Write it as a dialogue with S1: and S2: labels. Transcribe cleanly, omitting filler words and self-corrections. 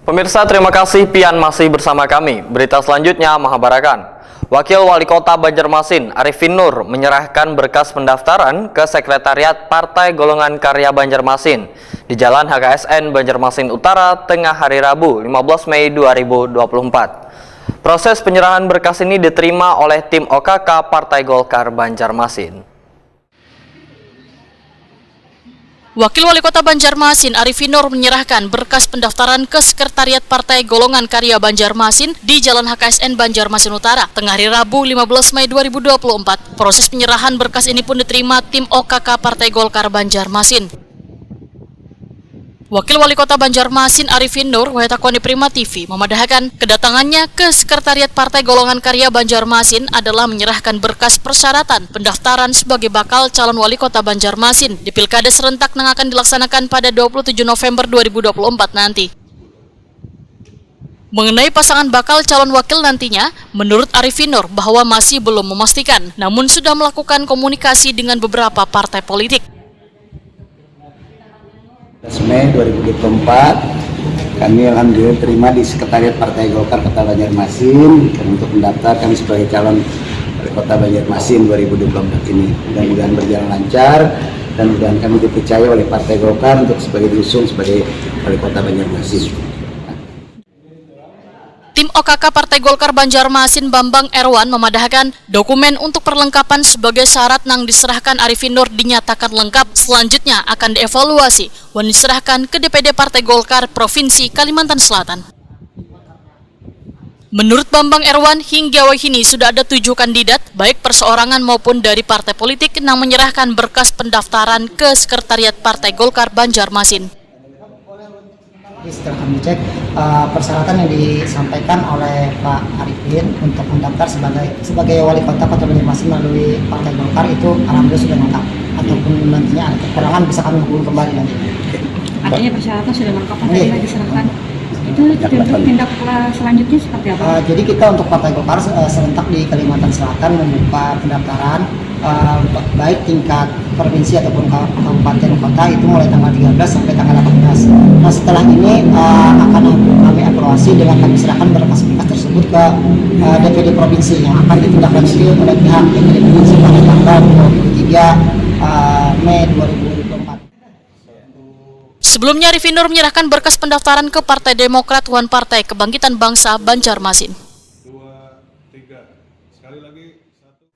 S1: Pemirsa, terima kasih Pian masih bersama kami. Berita selanjutnya mengabarkan, Wakil Wali Kota Banjarmasin Arifin Nur menyerahkan berkas pendaftaran ke Sekretariat Partai Golongan Karya Banjarmasin di Jalan HKSN Banjarmasin Utara tengah hari Rabu 15 Mei 2024. Proses penyerahan berkas ini diterima oleh tim OKK Partai Golkar Banjarmasin.
S2: Wakil Wali Kota Banjarmasin Arifin Nur menyerahkan berkas pendaftaran ke Sekretariat Partai Golongan Karya Banjarmasin di Jalan HKSN Banjarmasin Utara, tengah hari Rabu 15 Mei 2024. Proses penyerahan berkas ini pun diterima tim OKK Partai Golkar Banjarmasin. Wakil Wali Kota Banjarmasin Arifin Nur, Wahetakoni Prima TV, memadahkan kedatangannya ke Sekretariat Partai Golongan Karya Banjarmasin adalah menyerahkan berkas persyaratan pendaftaran sebagai bakal calon wali kota Banjarmasin di Pilkada serentak yang akan dilaksanakan pada 27 November 2024 nanti. Mengenai pasangan bakal calon wakil nantinya, menurut Arifin Nur bahwa masih belum memastikan, namun sudah melakukan komunikasi dengan beberapa partai politik.
S3: Mei 2024, kami alhamdulillah terima di Sekretariat Partai Golkar Kota Banjarmasin untuk mendaftarkan sebagai calon wali kota Banjarmasin 2024 ini. Mudah-mudahan berjalan lancar dan mudah-mudahan kami dipercaya oleh Partai Golkar untuk diusung sebagai wali kota Banjarmasin.
S2: Tim OKK Partai Golkar Banjarmasin Bambang Erwan memadahkan dokumen untuk perlengkapan sebagai syarat yang diserahkan Arifin Nur dinyatakan lengkap, selanjutnya akan dievaluasi dan diserahkan ke DPD Partai Golkar Provinsi Kalimantan Selatan. Menurut Bambang Erwan, hingga kini sudah ada 7 kandidat, baik perseorangan maupun dari partai politik yang menyerahkan berkas pendaftaran ke Sekretariat Partai Golkar Banjarmasin.
S4: Setelah kami cek persyaratan yang disampaikan oleh Pak Arifin untuk mendaftar sebagai wali kota Banjarmasin melalui Partai Golkar itu alhamdulillah sudah lengkap. Ataupun nantinya ada kekurangan bisa kami hubungi kembali nanti.
S5: Artinya persyaratan sudah lengkap, tadi diserahkan. Itu untuk tindak selanjutnya seperti apa?
S4: Jadi kita untuk Partai Golkar serentak di Kalimantan Selatan membuka pendaftaran baik tingkat provinsi ataupun kabupaten kota itu mulai tanggal 13 sampai tanggal 18. Nah setelah ini akan kami evaluasi dengan kami serahkan berkas-berkas tersebut ke DPD provinsi yang akan ditindaklanjuti oleh pihak DPD provinsi pada tanggal 23 Mei 2024.
S2: Sebelumnya Arifin Nur menyerahkan berkas pendaftaran ke Partai Demokrat Wan Partai Kebangkitan Bangsa Banjarmasin.